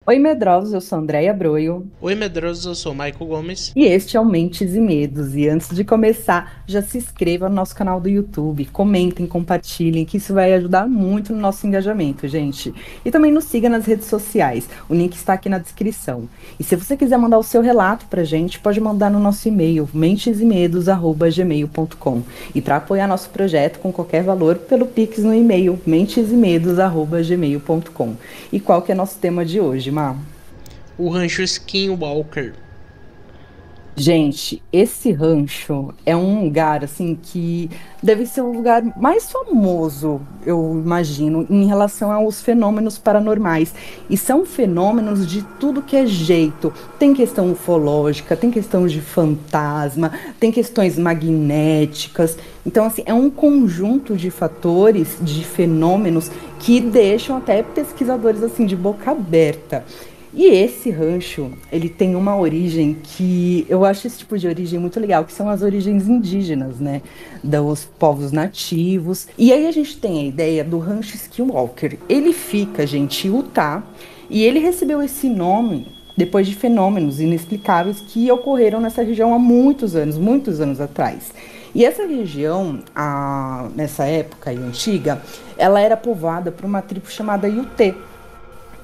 Oi, medrosos, eu sou Andréia Broio Oi, medrosos, eu sou Michael Gomes. e este é o Mentes e Medos. E antes de começar, já se inscreva no nosso canal do YouTube, comentem, compartilhem, que isso vai ajudar muito no nosso engajamento, gente. E também nos siga nas redes sociais, o link está aqui na descrição. E se você quiser mandar o seu relato pra gente, pode mandar no nosso e-mail, mentesemedos@gmail.com. E para apoiar nosso projeto com qualquer valor, pelo Pix no e-mail, mentesemedos@gmail.com. E qual que é nosso tema de hoje, Má? O rancho Skinwalker. Gente, esse rancho é um lugar assim que deve ser o lugar mais famoso, eu imagino, em relação aos fenômenos paranormais. E são fenômenos de tudo que é jeito. Tem questão ufológica, tem questão de fantasma, tem questões magnéticas. Então, assim, é um conjunto de fatores, de fenômenos que deixam até pesquisadores assim de boca aberta. E esse rancho, ele tem uma origem que eu acho esse tipo de origem muito legal, que são as origens indígenas, né, dos povos nativos. E aí a gente tem a ideia do rancho Skinwalker. Ele fica, gente, em Utah, e ele recebeu esse nome depois de fenômenos inexplicáveis que ocorreram nessa região há muitos anos atrás. E essa região, nessa época aí, antiga, ela era povoada por uma tribo chamada Yuté.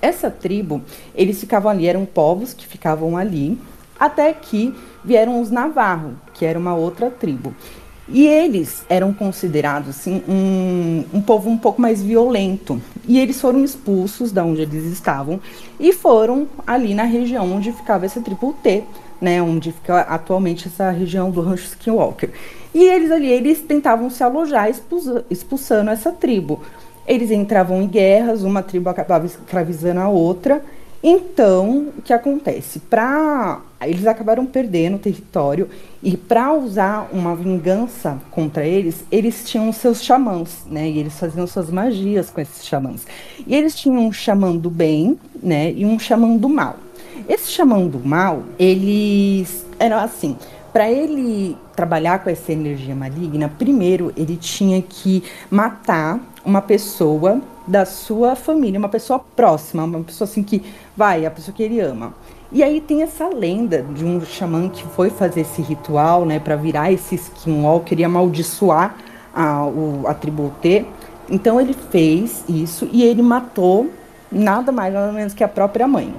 Essa tribo, eles ficavam ali, eram povos que ficavam ali, até que vieram os Navarro, que era uma outra tribo. E eles eram considerados assim, um povo um pouco mais violento. E eles foram expulsos da onde eles estavam e foram ali na região onde ficava essa tribo T, né, onde fica atualmente essa região do Rancho Skinwalker. E eles ali, eles tentavam se alojar expulsando essa tribo. Eles entravam em guerras, uma tribo acabava escravizando a outra. Então, o que acontece? Eles acabaram perdendo o território e para usar uma vingança contra eles, eles tinham seus xamãs, né? E eles faziam suas magias com esses xamãs. E eles tinham um xamã do bem, né? E um xamã do mal. Esse xamã do mal, eles eram assim, para ele trabalhar com essa energia maligna, primeiro ele tinha que matar uma pessoa da sua família, uma pessoa próxima, uma pessoa assim que vai, a pessoa que ele ama. E aí tem essa lenda de um xamã que foi fazer esse ritual, né, para virar esse skinwalker e amaldiçoar a tribo T. Então ele fez isso e ele matou nada mais nada menos que a própria mãe.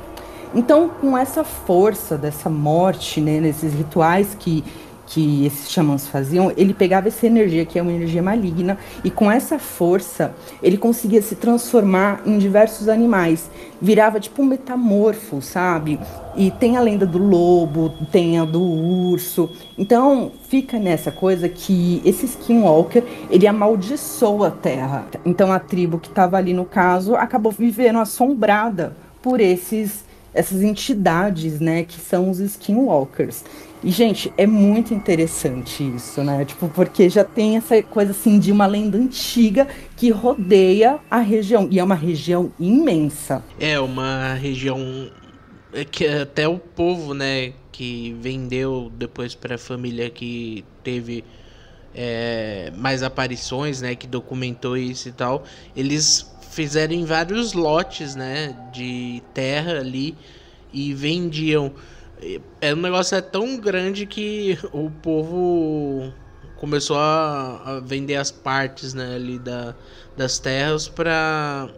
Então, com essa força dessa morte, né, nesses rituais que esses xamãs faziam, ele pegava essa energia, que é uma energia maligna, e com essa força, ele conseguia se transformar em diversos animais. Virava tipo um metamorfo, sabe? E tem a lenda do lobo, tem a do urso. Então, fica nessa coisa que esse Skinwalker, ele amaldiçoa a terra. Então, a tribo que estava ali no caso acabou vivendo assombrada por essas entidades, né, que são os skinwalkers. E, gente, é muito interessante isso, né? Tipo, porque já tem essa coisa assim de uma lenda antiga que rodeia a região. E é uma região imensa. É uma região que até o povo, né, que vendeu depois para a família que teve mais aparições, né, que documentou isso e tal, eles fizeram em vários lotes, né, de terra ali e vendiam. Um negócio tão grande que o povo começou a vender as partes, né, ali das terras para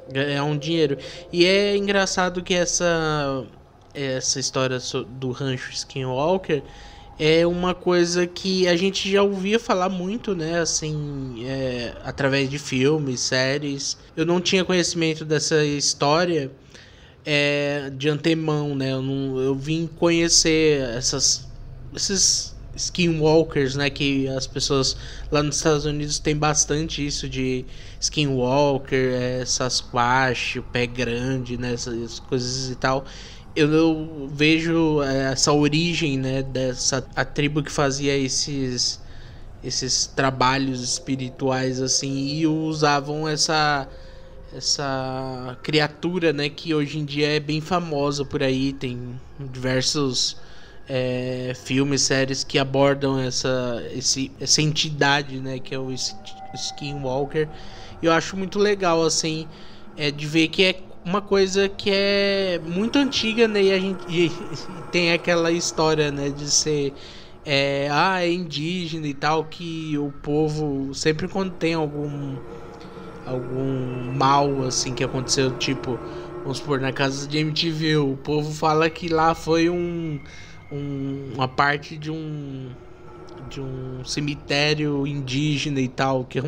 ganhar um dinheiro. E é engraçado que essa história do rancho Skinwalker é uma coisa que a gente já ouvia falar muito, né? Assim, através de filmes, séries. Eu não tinha conhecimento dessa história de antemão, né? Eu vim conhecer esses skinwalkers, né? Que as pessoas lá nos Estados Unidos tem bastante isso de skinwalker, Sasquatch, o pé grande, né? Essas coisas e tal. Eu vejo essa origem, né? Dessa a tribo que fazia esses trabalhos espirituais assim e usavam essa criatura, né, que hoje em dia é bem famosa por aí, tem diversos filmes, séries que abordam essa entidade, né, que é o Skinwalker. E eu acho muito legal, assim, de ver que uma coisa que é muito antiga, né? E a gente e tem aquela história, né, de ser é indígena e tal, que o povo sempre quando tem algum mal assim que aconteceu, tipo, vamos supor, na casa de MTV, o povo fala que lá foi uma parte de um cemitério indígena e tal, que é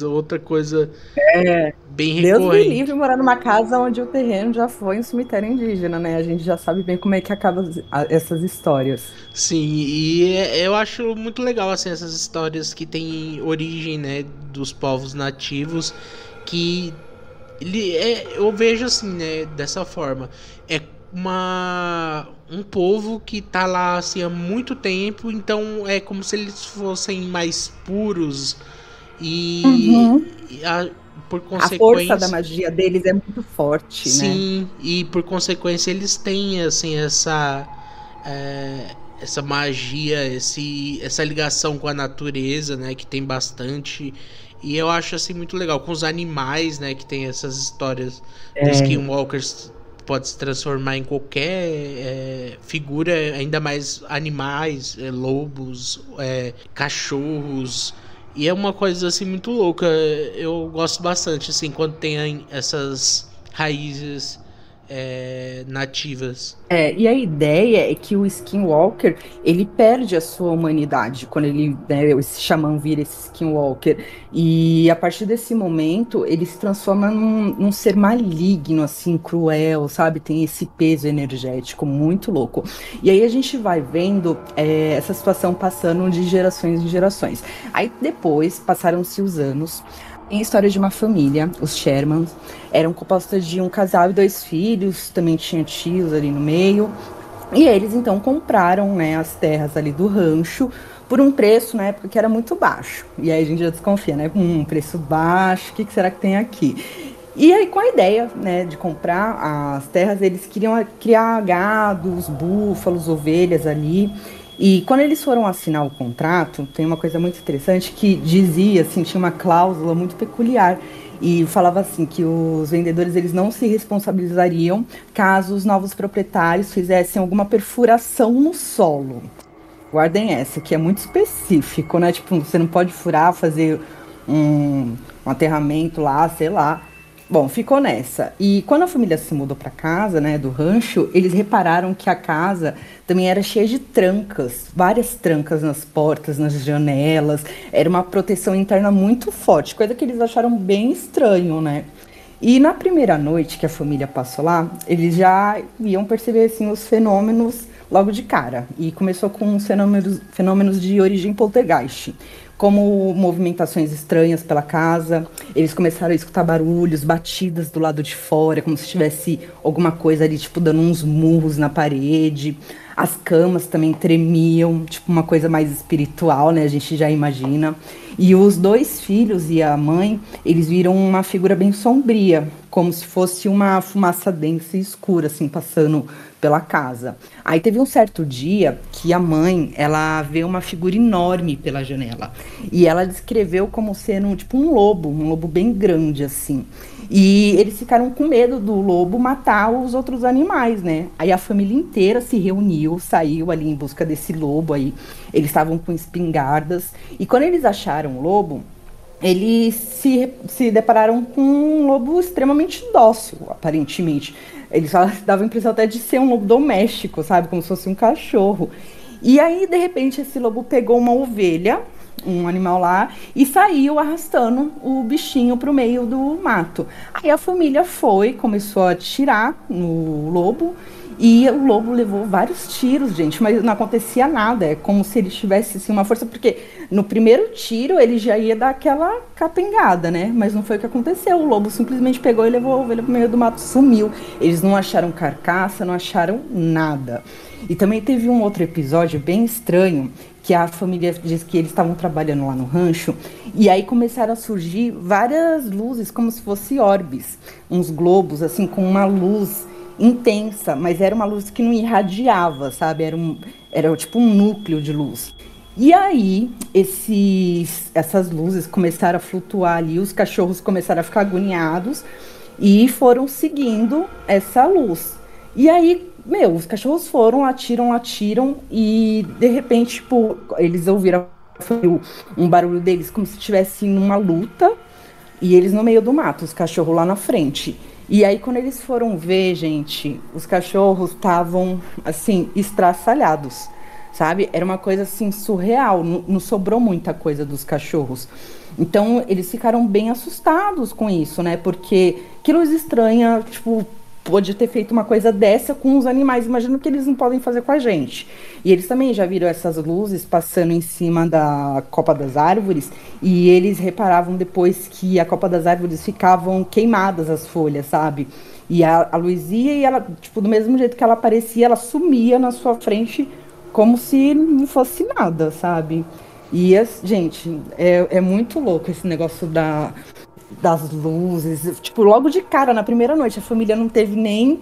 outra coisa É, bem Deus me livre recorrente. morar numa casa onde o terreno já foi um cemitério indígena, né? A gente já sabe bem como é que acabam essas histórias. Sim, e eu acho muito legal assim essas histórias que têm origem, né, dos povos nativos, que eu vejo assim, né, dessa forma. É um povo que tá lá assim há muito tempo, então é como se eles fossem mais puros e, Uhum. e por A força da consequência, magia deles é muito forte, né? sim, e por consequência eles têm assim essa magia, essa ligação com a natureza, né, que tem bastante. E eu acho assim muito legal com os animais, né, que tem essas histórias dos É, skinwalkers, pode se transformar em qualquer figura, ainda mais animais, lobos, cachorros. E é uma coisa assim muito louca. Eu gosto bastante assim quando tem essas raízes nativas. e a ideia é que o Skinwalker, ele perde a sua humanidade quando ele, né, esse xamã vira esse Skinwalker. E a partir desse momento, ele se transforma num ser maligno, assim, cruel, sabe? Tem esse peso energético muito louco. E aí a gente vai vendo essa situação passando de gerações em gerações. Aí depois, passaram-se os anos, tem a história de uma família, os Shermans, eram compostas de um casal e dois filhos, também tinha tios ali no meio. E eles então compraram, né, as terras ali do rancho por um preço na época que era muito baixo. E aí a gente já desconfia, né? Preço baixo, o que será que tem aqui? E aí, com a ideia, né, de comprar as terras, eles queriam criar gados, búfalos, ovelhas ali. E quando eles foram assinar o contrato, tem uma coisa muito interessante que dizia, assim, tinha uma cláusula muito peculiar e falava assim que os vendedores eles não se responsabilizariam caso os novos proprietários fizessem alguma perfuração no solo. Guardem essa, que é muito específico, né? Tipo, você não pode furar, fazer um aterramento lá, sei lá. Bom, ficou nessa. E quando a família se mudou para casa, né, do rancho, eles repararam que a casa também era cheia de trancas, várias trancas nas portas, nas janelas. Era uma proteção interna muito forte, coisa que eles acharam bem estranho, né? E na primeira noite que a família passou lá, eles já iam perceber assim os fenômenos logo de cara. E começou com os fenômenos de origem poltergeist, como movimentações estranhas pela casa. Eles começaram a escutar barulhos, batidas do lado de fora, como se tivesse alguma coisa ali, tipo, dando uns murros na parede. As camas também tremiam, tipo, uma coisa mais espiritual, né? A gente já imagina. E os dois filhos e a mãe, eles viram uma figura bem sombria, como se fosse uma fumaça densa e escura, assim, passando pela casa. Aí teve um certo dia que a mãe, ela vê uma figura enorme pela janela. E ela descreveu como sendo, tipo, um lobo bem grande, assim. E eles ficaram com medo do lobo matar os outros animais, né? Aí a família inteira se reuniu, saiu ali em busca desse lobo aí. Eles estavam com espingardas. E quando eles acharam o lobo, eles se depararam com um lobo extremamente dócil, aparentemente. Eles davam a impressão até de ser um lobo doméstico, sabe? Como se fosse um cachorro. E aí, de repente, esse lobo pegou uma ovelha, um animal lá, e saiu arrastando o bichinho para o meio do mato. Aí a família foi, começou a atirar no lobo, e o lobo levou vários tiros, gente, mas não acontecia nada. É como se ele tivesse assim, uma força, porque no primeiro tiro ele já ia dar aquela capengada, né? Mas não foi o que aconteceu. O lobo simplesmente pegou e levou a ovelha pro meio do mato, sumiu. Eles não acharam carcaça, não acharam nada. E também teve um outro episódio bem estranho, que a família diz que eles estavam trabalhando lá no rancho, e aí começaram a surgir várias luzes, como se fossem orbes, uns globos, assim, com uma luz intensa, mas era uma luz que não irradiava, sabe? Era tipo um núcleo de luz. E aí, essas luzes começaram a flutuar ali, os cachorros começaram a ficar agoniados, e foram seguindo essa luz. E aí, meu, os cachorros foram, latiram, latiram, e de repente, tipo, eles ouviram um barulho deles como se estivesse numa luta, e eles no meio do mato, os cachorros lá na frente. E aí, quando eles foram ver, gente, os cachorros estavam, assim, estraçalhados, sabe? Era uma coisa, assim, surreal. Não sobrou muita coisa dos cachorros. Então, eles ficaram bem assustados com isso, né? Porque que luz estranha, tipo, pode ter feito uma coisa dessa com os animais. Imagino que eles não podem fazer com a gente. E eles também já viram essas luzes passando em cima da copa das árvores, e eles reparavam depois que a copa das árvores ficavam queimadas as folhas, sabe? E a luz ia e ela, tipo, do mesmo jeito que ela aparecia, ela sumia na sua frente como se não fosse nada, sabe? E, gente, é muito louco esse negócio das luzes. Tipo, logo de cara, na primeira noite, a família não teve nem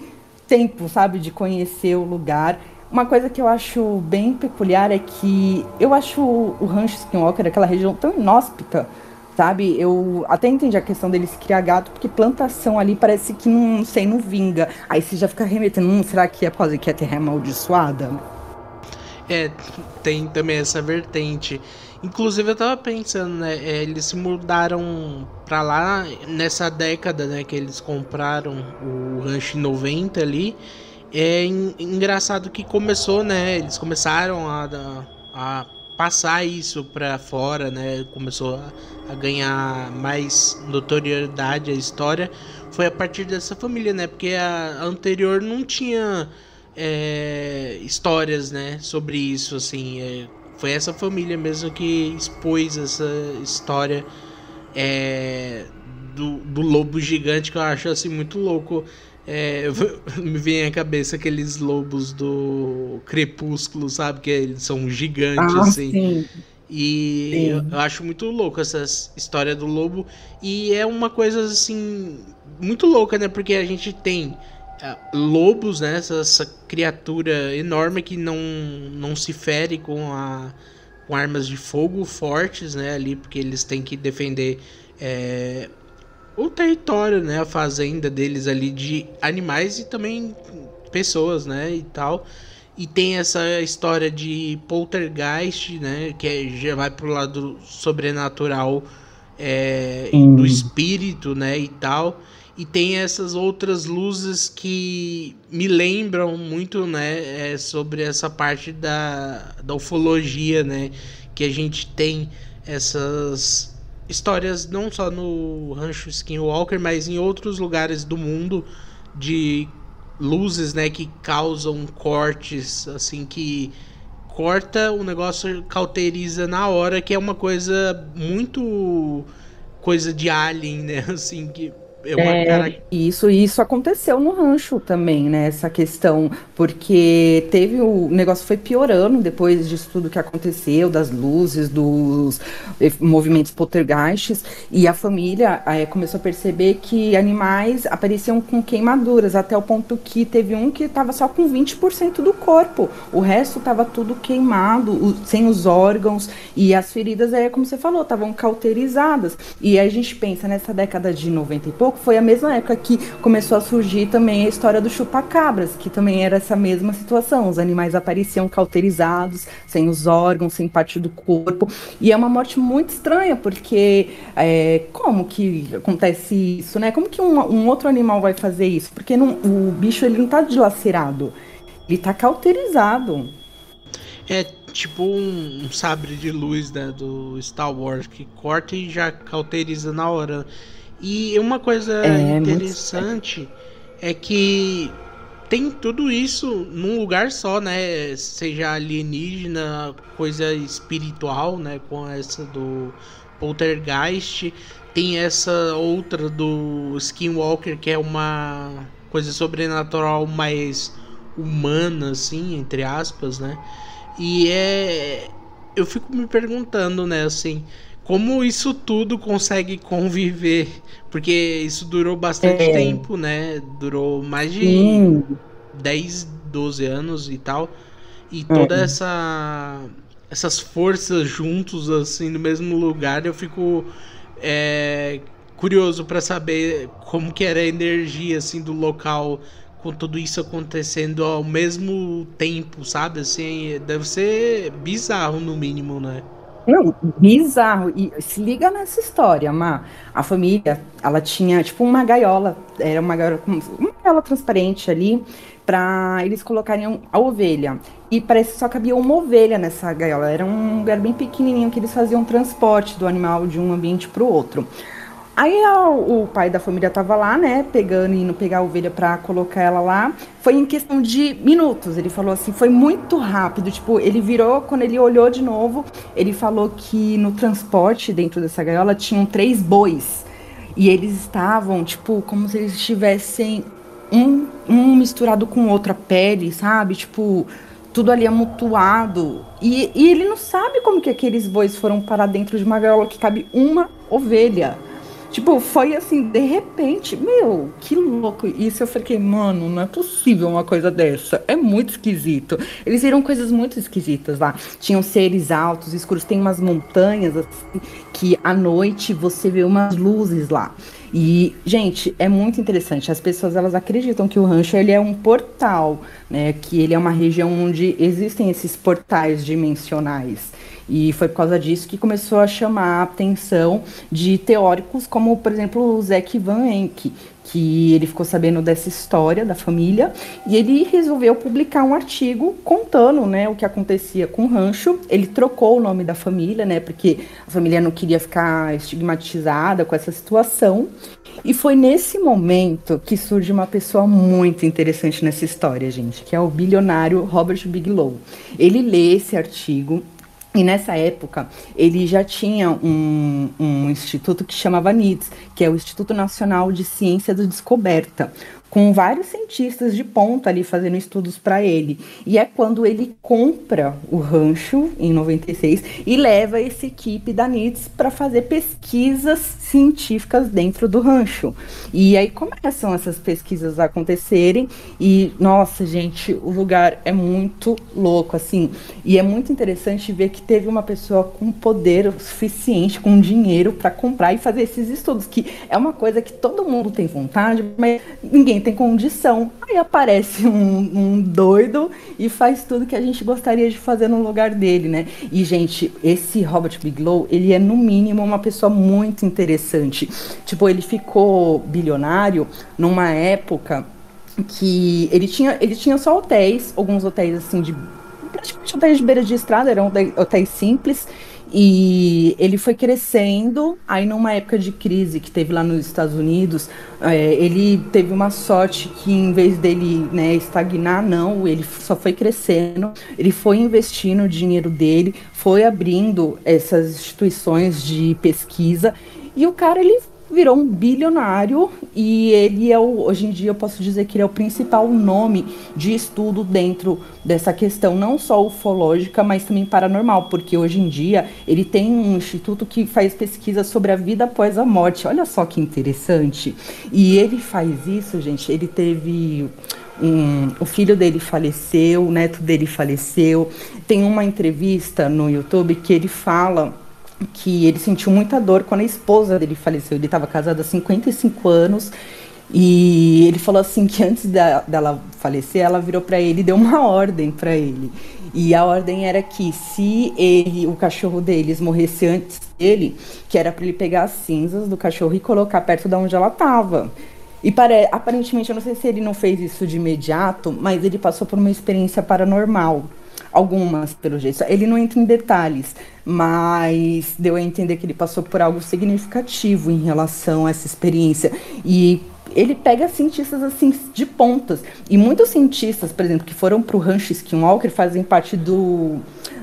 tempo, sabe, de conhecer o lugar. Uma coisa que eu acho bem peculiar é que eu acho o Rancho Skinwalker, aquela região tão inóspita, sabe? Eu até entendi a questão deles criar gato, porque plantação ali parece que não sei, não vinga. Aí você já fica remetendo, será que é por causa que a terra é amaldiçoada? É, tem também essa vertente. Inclusive eu tava pensando, né? Eles se mudaram pra lá nessa década, né? Que eles compraram o rancho em 90 ali. Engraçado que começou, né? Eles começaram a passar isso pra fora, né? Começou a ganhar mais notoriedade a história. Foi a partir dessa família, né? Porque a anterior não tinha histórias, né, sobre isso, assim, foi essa família mesmo que expôs essa história do lobo gigante, que eu acho assim muito louco. Me vem à cabeça aqueles lobos do Crepúsculo, sabe, que eles são gigantes, Ah, assim. sim, E eu sim. acho muito louco essa história do lobo. E é uma coisa assim muito louca, né? Porque a gente tem lobos, né? Essa criatura enorme que não se fere com armas de fogo fortes, né? Ali, porque eles têm que defender o território, né? A fazenda deles ali de animais e também pessoas, né? E tal. E tem essa história de poltergeist, né? Que já vai pro lado sobrenatural, do Sim. espírito, né? E tal. E tem essas outras luzes que me lembram muito, né? Sobre essa parte da ufologia, né? Que a gente tem essas histórias não só no Rancho Skinwalker, mas em outros lugares do mundo de luzes, né, que causam cortes, assim, que corta o negócio, cauteriza na hora, que é uma coisa muito coisa de alien, né, assim, que é uma cara. Isso aconteceu no rancho também, né? Essa questão, porque teve o negócio foi piorando depois disso tudo que aconteceu, das luzes, dos movimentos poltergeists, e a família começou a perceber que animais apareciam com queimaduras, até o ponto que teve um que estava só com 20% do corpo, o resto estava tudo queimado, sem os órgãos, e as feridas, como você falou, estavam cauterizadas. E aí a gente pensa nessa década de 90 e pouco, foi a mesma época que começou a surgir também a história do chupacabras, que também era essa mesma situação. Os animais apareciam cauterizados, sem os órgãos, sem parte do corpo. E é uma morte muito estranha, porque como que acontece isso, né? Como que um outro animal vai fazer isso? Porque o bicho ele não está dilacerado, ele está cauterizado. É tipo um sabre de luz, né, do Star Wars, que corta e já cauteriza na hora. E uma coisa É muito estranho. interessante é que tem tudo isso num lugar só, né? Seja alienígena, coisa espiritual, né? Com essa do Poltergeist. Tem essa outra do Skinwalker, que é uma coisa sobrenatural mais humana, assim, entre aspas, né? E eu fico me perguntando, né, assim, como isso tudo consegue conviver, porque isso durou bastante É, tempo, né? Durou mais de sim. 10 12 anos e tal. E toda É. essas forças juntos assim no mesmo lugar, eu fico curioso para saber como que era a energia assim do local com tudo isso acontecendo ao mesmo tempo, sabe? Assim, deve ser bizarro no mínimo, né? Não, bizarro. E se liga nessa história, Má. A família, ela tinha tipo uma gaiola, era uma gaiola, uma gaiola transparente ali, para eles colocarem a ovelha. E parece que só cabia uma ovelha nessa gaiola. Era um lugar bem pequenininho que eles faziam transporte do animal de um ambiente para o outro. Aí o pai da família tava lá, né, indo pegar a ovelha pra colocar ela lá. Foi em questão de minutos. Ele falou assim, foi muito rápido. Tipo, ele virou, quando ele olhou de novo, ele falou que no transporte dentro dessa gaiola tinham 3 bois. E eles estavam, tipo, como se eles estivessem um misturado com outra pele, sabe? Tipo, tudo ali amontoado. E ele não sabe como que aqueles bois foram parar dentro de uma gaiola que cabe uma ovelha. Tipo, foi assim, de repente, meu, que louco isso. Eu fiquei, mano, não é possível uma coisa dessa. É muito esquisito. Eles viram coisas muito esquisitas lá. Tinham seres altos, escuros, tem umas montanhas, assim, que à noite você vê umas luzes lá. E, gente, é muito interessante. As pessoas, elas acreditam que o rancho, ele é um portal, né? Que ele é uma região onde existem esses portais dimensionais. E foi por causa disso que começou a chamar a atenção de teóricos como, por exemplo, o Zach Van Enck, que ele ficou sabendo dessa história da família e ele resolveu publicar um artigo contando, né, o que acontecia com o rancho. Ele trocou o nome da família, né, porque a família não queria ficar estigmatizada com essa situação. E foi nesse momento que surge uma pessoa muito interessante nessa história, gente, que é o bilionário Robert Bigelow. Ele lê esse artigo. E nessa época, ele já tinha um instituto que chamava NIDS, que é o Instituto Nacional de Ciência da Descoberta, com vários cientistas de ponta ali fazendo estudos para ele. E é quando ele compra o rancho, em 96, e leva essa equipe da NIDS para fazer pesquisas científicas dentro do rancho. E aí começam essas pesquisas a acontecerem e, nossa, gente, o lugar é muito louco, assim. E é muito interessante ver que teve uma pessoa com poder suficiente, com dinheiro para comprar e fazer esses estudos, que é uma coisa que todo mundo tem vontade, mas ninguém tem condição. Aí aparece um doido e faz tudo que a gente gostaria de fazer no lugar dele, né? E, gente, esse Robert Bigelow, ele é, no mínimo, uma pessoa muito interessante. Tipo, ele ficou bilionário numa época que ele tinha só hotéis, alguns hotéis, assim, praticamente hotéis de beira de estrada, eram hotéis simples, e ele foi crescendo. Aí numa época de crise que teve lá nos Estados Unidos, ele teve uma sorte que, em vez dele, né, estagnar, não, ele só foi crescendo, ele foi investindo o dinheiro dele, foi abrindo essas instituições de pesquisa, e o cara, ele virou um bilionário e ele hoje em dia eu posso dizer que ele é o principal nome de estudo dentro dessa questão, não só ufológica, mas também paranormal, porque hoje em dia ele tem um instituto que faz pesquisa sobre a vida após a morte. Olha só que interessante. E ele faz isso, gente, ele teve... o filho dele faleceu, o neto dele faleceu. Tem uma entrevista no YouTube que ele fala que ele sentiu muita dor quando a esposa dele faleceu. Ele estava casado há 55 anos e ele falou assim que antes dela falecer, ela virou para ele e deu uma ordem para ele. E a ordem era que se o cachorro deles morresse antes dele, que era para ele pegar as cinzas do cachorro e colocar perto de onde ela estava. E aparentemente, eu não sei se ele não fez isso de imediato, mas ele passou por uma experiência paranormal. Algumas, pelo jeito. Ele não entra em detalhes, mas deu a entender que ele passou por algo significativo em relação a essa experiência. E ele pega cientistas, assim, de pontas. E muitos cientistas, por exemplo, que foram para o Rancho Skinwalker, fazem parte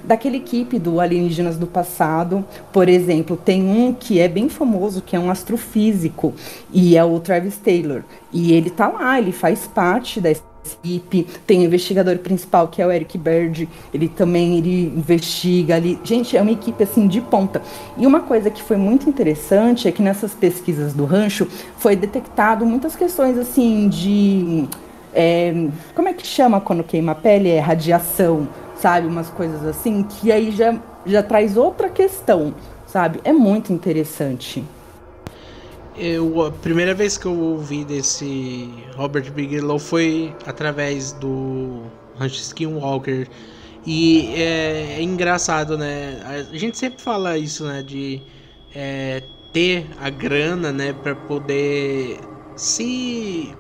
daquela equipe do Alienígenas do Passado. Por exemplo, tem um que é bem famoso, que é um astrofísico, e é o Travis Taylor. E ele tá lá, ele faz parte da equipe. Tem o investigador principal, que é o Eric Bird, ele investiga ali. Gente, é uma equipe assim de ponta. E uma coisa que foi muito interessante é que nessas pesquisas do rancho foi detectado muitas questões assim de como é que chama quando queima a pele? É radiação, sabe? Umas coisas assim, que aí já traz outra questão, sabe? É muito interessante. A primeira vez que eu ouvi desse Robert Bigelow foi através do Rancho Skinwalker. E é engraçado, né? A gente sempre fala isso, né? De ter a grana, né? Para poder se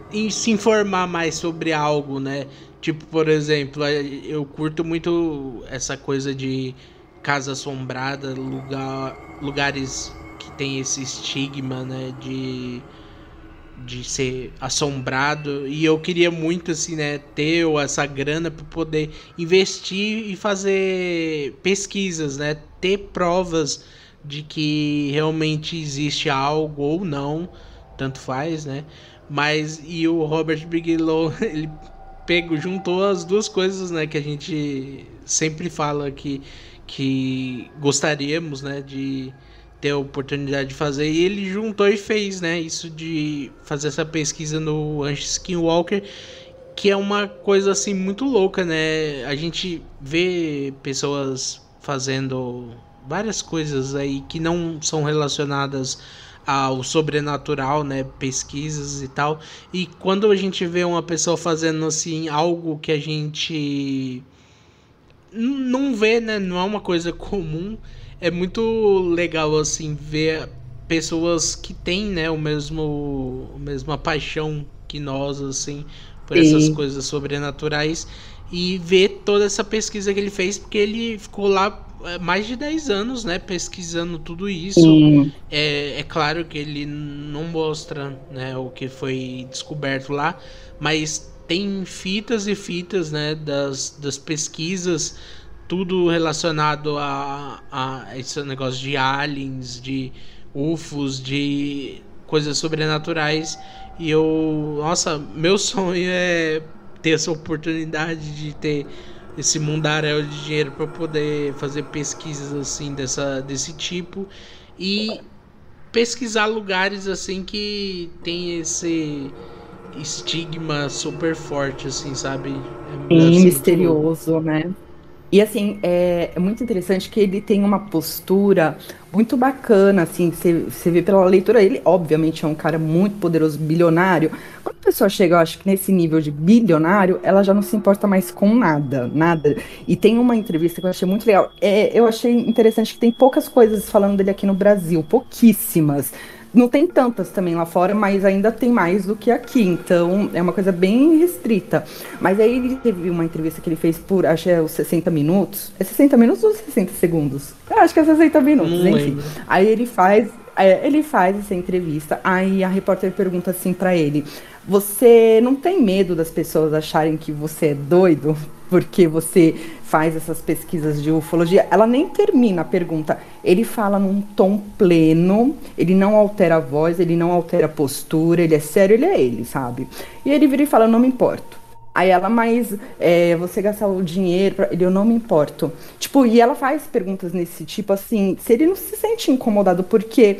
informar mais sobre algo, né? Tipo, por exemplo, eu curto muito essa coisa de casa assombrada, lugares que tem esse estigma, né, de ser assombrado, e eu queria muito assim, né, ter essa grana para poder investir e fazer pesquisas, né, ter provas de que realmente existe algo ou não, tanto faz, né? Mas e o Robert Bigelow, ele juntou as duas coisas, né, que a gente sempre fala que gostaríamos, né, de ter a oportunidade de fazer, e ele juntou e fez, né, isso de fazer essa pesquisa no Rancho Skinwalker, que é uma coisa assim muito louca, né? A gente vê pessoas fazendo várias coisas aí que não são relacionadas ao sobrenatural, né, pesquisas e tal. E quando a gente vê uma pessoa fazendo assim algo que a gente não vê, né, não é uma coisa comum, é muito legal assim ver pessoas que têm, né, a mesma paixão que nós assim por essas Sim, coisas sobrenaturais, e ver toda essa pesquisa que ele fez, porque ele ficou lá mais de 10 anos, né, pesquisando tudo isso. sim. É claro que ele não mostra, né, o que foi descoberto lá, mas tem fitas e fitas, né, das pesquisas, tudo relacionado a esse negócio de aliens, de UFOs, de coisas sobrenaturais. E eu, nossa, meu sonho é ter essa oportunidade de ter esse mundaréu de dinheiro para poder fazer pesquisas assim desse tipo, e pesquisar lugares assim que tem esse estigma super forte, assim, sabe? Deve Sim, ser muito louco. misterioso, né? E assim, é muito interessante que ele tem uma postura muito bacana, assim, você vê pela leitura, ele obviamente é um cara muito poderoso, bilionário. Quando a pessoa chega, eu acho que nesse nível de bilionário, ela já não se importa mais com nada, nada. E tem uma entrevista que eu achei muito legal. Eu achei interessante que tem poucas coisas falando dele aqui no Brasil, pouquíssimas. Não tem tantas também lá fora, mas ainda tem mais do que aqui. Então, é uma coisa bem restrita. Mas aí ele teve uma entrevista que ele fez por, acho que é os 60 minutos. É 60 minutos ou 60 segundos? Eu acho que é 60 minutos, Não enfim. lembro. Aí ele faz essa entrevista, aí a repórter pergunta assim pra ele: Você não tem medo das pessoas acharem que você é doido porque você faz essas pesquisas de ufologia? Ela nem termina a pergunta. Ele fala num tom pleno, ele não altera a voz, ele não altera a postura, ele é sério, ele é ele, sabe? E ele vira e fala: Não me importo. Aí ela, mas você gastar o dinheiro, ele, eu não me importo. Tipo, e ela faz perguntas nesse tipo, assim, se ele não se sente incomodado, porque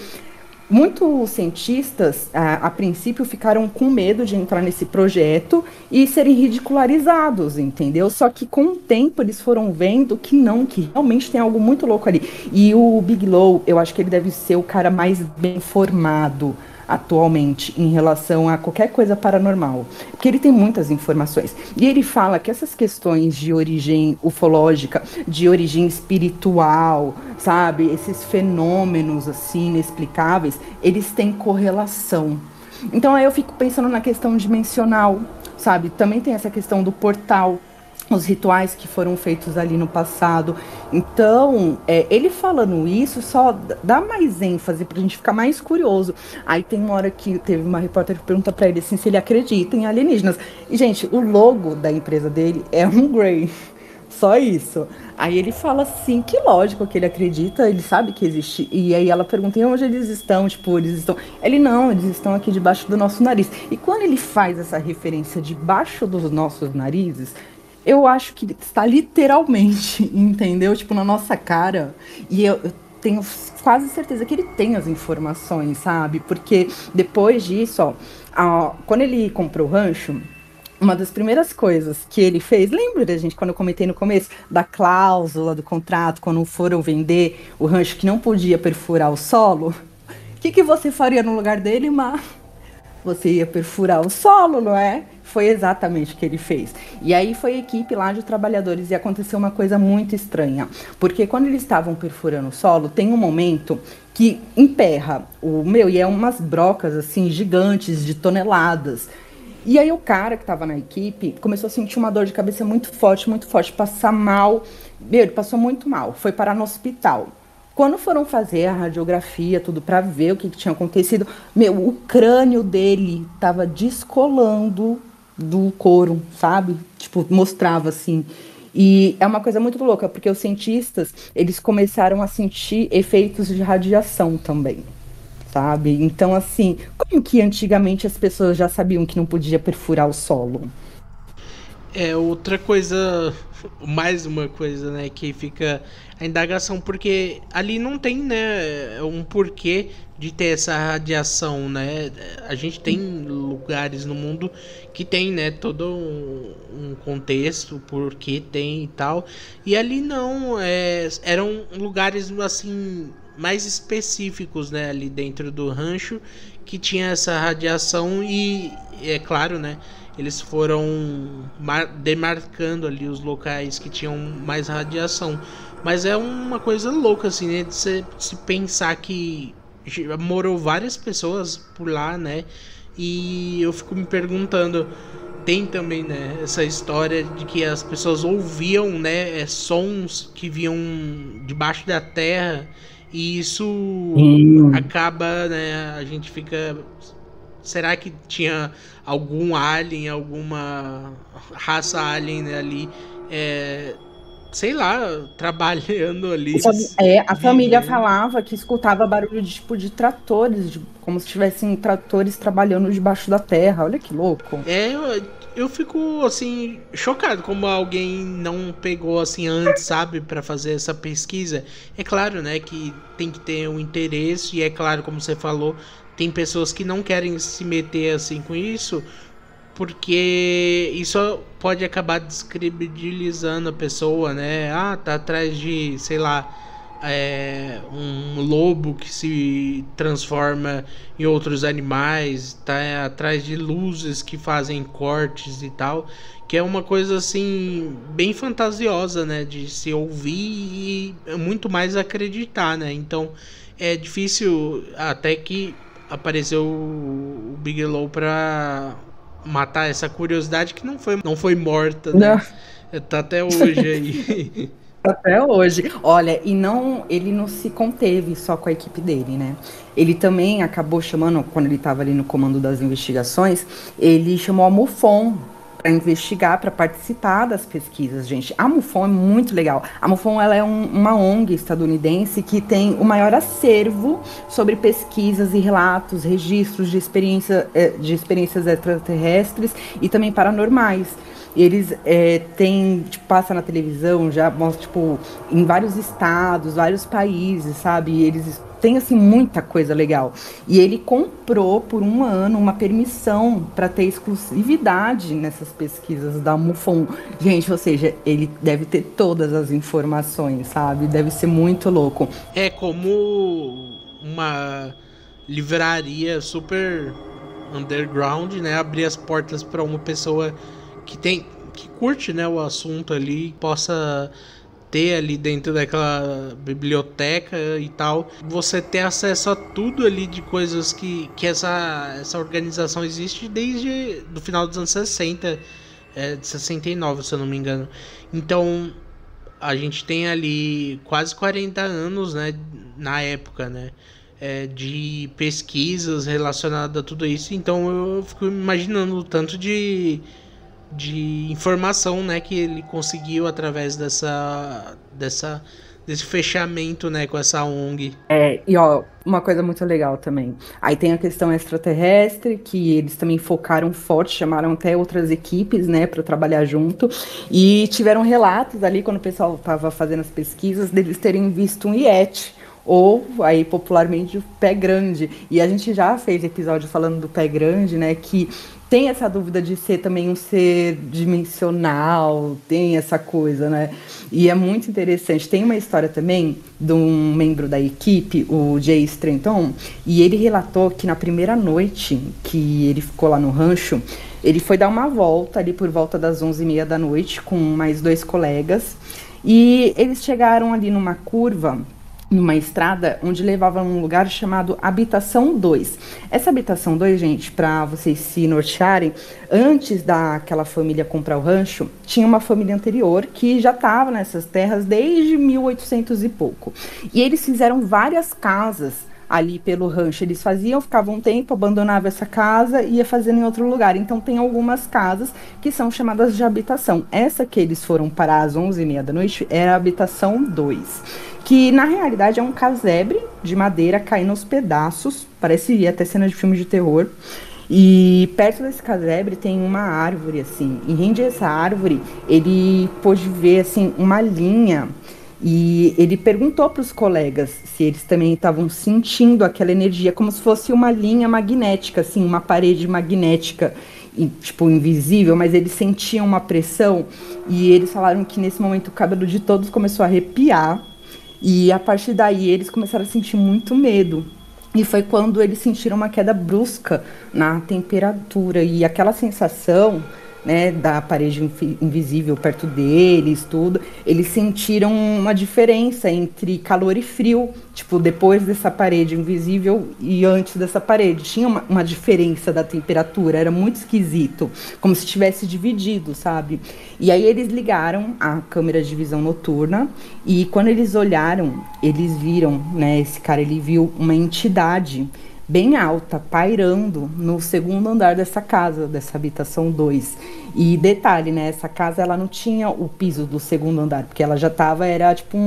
muitos cientistas, a princípio, ficaram com medo de entrar nesse projeto e serem ridicularizados, entendeu? Só que com o tempo eles foram vendo que não, que realmente tem algo muito louco ali. E o Bigelow, eu acho que ele deve ser o cara mais bem formado atualmente em relação a qualquer coisa paranormal, porque ele tem muitas informações. E ele fala que essas questões de origem ufológica, de origem espiritual, sabe, esses fenômenos assim inexplicáveis, eles têm correlação. Então aí eu fico pensando na questão dimensional, sabe? Também tem essa questão do portal, os rituais que foram feitos ali no passado. Então, ele falando isso só dá mais ênfase pra gente ficar mais curioso. Aí tem uma hora que teve uma repórter que pergunta pra ele assim, se ele acredita em alienígenas. E, gente, o logo da empresa dele é um Grey. Só isso. Aí ele fala assim, que lógico que ele acredita, ele sabe que existe. E aí ela pergunta, e onde eles estão? Tipo, eles estão. Ele não, eles estão aqui debaixo do nosso nariz. E quando ele faz essa referência debaixo dos nossos narizes, eu acho que está literalmente, entendeu? Tipo, na nossa cara. E eu tenho quase certeza que ele tem as informações, sabe? Porque depois disso, ó, quando ele comprou o rancho, uma das primeiras coisas que ele fez, lembra da gente quando eu comentei no começo da cláusula do contrato, quando foram vender o rancho que não podia perfurar o solo? O que você faria no lugar dele, Mar? Você ia perfurar o solo, não é? Foi exatamente o que ele fez. E aí foi a equipe lá de trabalhadores e aconteceu uma coisa muito estranha. Porque quando eles estavam perfurando o solo, tem um momento que emperra e é umas brocas assim gigantes de toneladas. E aí o cara que estava na equipe começou a sentir uma dor de cabeça muito forte, passar mal. Ele passou muito mal, foi parar no hospital. Quando foram fazer a radiografia, tudo para ver o que tinha acontecido, o crânio dele estava descolando do couro, sabe? Tipo, mostrava assim. E é uma coisa muito louca, porque os cientistas, eles começaram a sentir efeitos de radiação também, sabe? Então, assim, como que antigamente as pessoas já sabiam que não podia perfurar o solo? Outra coisa, mais uma coisa, né, que fica a indagação, porque ali não tem, né, um porquê de ter essa radiação, né? A gente tem lugares no mundo que tem, né, todo um contexto, porquê tem e tal, e ali não, eram lugares, assim, mais específicos, né, ali dentro do rancho, que tinha essa radiação e, é claro, né, eles foram demarcando ali os locais que tinham mais radiação. Mas é uma coisa louca, assim, né? De se pensar que morou várias pessoas por lá, né? E eu fico me perguntando, tem também, né, essa história de que as pessoas ouviam, né, sons que vinham debaixo da terra, e isso acaba, né, a gente fica... Será que tinha algum alien, alguma raça alien, né, ali, sei lá, trabalhando ali, A família vivendo? falava que escutava barulho de, tipo, de tratores, como se tivessem tratores trabalhando debaixo da terra. Olha que louco. Eu fico, assim, chocado como alguém não pegou, assim, antes, sabe, para fazer essa pesquisa. É claro, né, que tem que ter um interesse, e é claro, como você falou, tem pessoas que não querem se meter, assim, com isso, porque isso pode acabar descredibilizando a pessoa, né? Ah, tá atrás de, sei lá, um lobo que se transforma em outros animais, tá atrás de luzes que fazem cortes e tal, que é uma coisa assim bem fantasiosa, né, de se ouvir e muito mais acreditar, né? Então é difícil, até que apareceu o Bigelow pra matar essa curiosidade que não foi morta, né? Não, Tá até hoje aí. até hoje. Olha, ele não se conteve só com a equipe dele, né? Ele também acabou chamando, quando ele estava ali no comando das investigações, ele chamou a MUFON para investigar, para participar das pesquisas, gente. A MUFON é muito legal. A MUFON, ela é uma ONG estadunidense que tem o maior acervo sobre pesquisas e relatos, registros de experiências extraterrestres e também paranormais. Eles têm, tipo, passa na televisão, já mostra, tipo, em vários estados, vários países, sabe? E eles têm, assim, muita coisa legal. E ele comprou, por um ano, uma permissão para ter exclusividade nessas pesquisas da MUFON. Gente, ou seja, ele deve ter todas as informações, sabe? Deve ser muito louco. É como uma livraria super underground, né? Abrir as portas para uma pessoa que curte, né, o assunto ali, possa ter ali dentro daquela biblioteca e tal, você ter acesso a tudo ali de coisas que essa organização existe desde do final dos anos 60, de 69, se eu não me engano. Então a gente tem ali quase 40 anos, né, na época, né, de pesquisas relacionadas a tudo isso. Então eu fico imaginando o tanto de informação, né, que ele conseguiu através desse fechamento, né, com essa ONG. E ó, uma coisa muito legal também. Aí tem a questão extraterrestre, que eles também focaram forte, chamaram até outras equipes, né, para trabalhar junto. E tiveram relatos ali, quando o pessoal estava fazendo as pesquisas, deles terem visto um Yeti, ou aí popularmente o pé grande. E a gente já fez episódio falando do pé grande, né, que tem essa dúvida de ser também um ser dimensional, tem essa coisa, né? E é muito interessante. Tem uma história também de um membro da equipe, o Jay Strenton, e ele relatou que na primeira noite que ele ficou lá no rancho, ele foi dar uma volta ali por volta das 11h30 da noite com mais dois colegas, e eles chegaram ali numa curva, numa estrada onde levava a um lugar chamado Habitação 2. Essa Habitação 2, gente, para vocês se nortearem, antes daquela família comprar o rancho, tinha uma família anterior que já estava nessas terras desde 1800 e pouco. E eles fizeram várias casas ali pelo rancho. Eles faziam, ficavam um tempo, abandonavam essa casa e ia fazendo em outro lugar. Então tem algumas casas que são chamadas de habitação. Essa que eles foram parar às 11h30 da noite era a Habitação 2, que na realidade é um casebre de madeira caindo aos pedaços, parece até cena de filme de terror. E perto desse casebre tem uma árvore, assim, e rende essa árvore, ele pôde ver, assim, uma linha, e ele perguntou para os colegas se eles também estavam sentindo aquela energia, como se fosse uma linha magnética, assim, uma parede magnética, tipo, invisível, mas eles sentiam uma pressão, e eles falaram que nesse momento o cabelo de todos começou a arrepiar, e a partir daí eles começaram a sentir muito medo. E foi quando eles sentiram uma queda brusca na temperatura. E aquela sensação, né, da parede invisível perto deles, tudo, eles sentiram uma diferença entre calor e frio, tipo, depois dessa parede invisível e antes dessa parede. Tinha uma diferença da temperatura, era muito esquisito, como se tivesse dividido, sabe? E aí eles ligaram a câmera de visão noturna e quando eles olharam, eles viram, né, esse cara, ele viu uma entidade bem alta, pairando no segundo andar dessa casa, dessa habitação 2. E detalhe, né, essa casa ela não tinha o piso do segundo andar, porque ela já estava, era tipo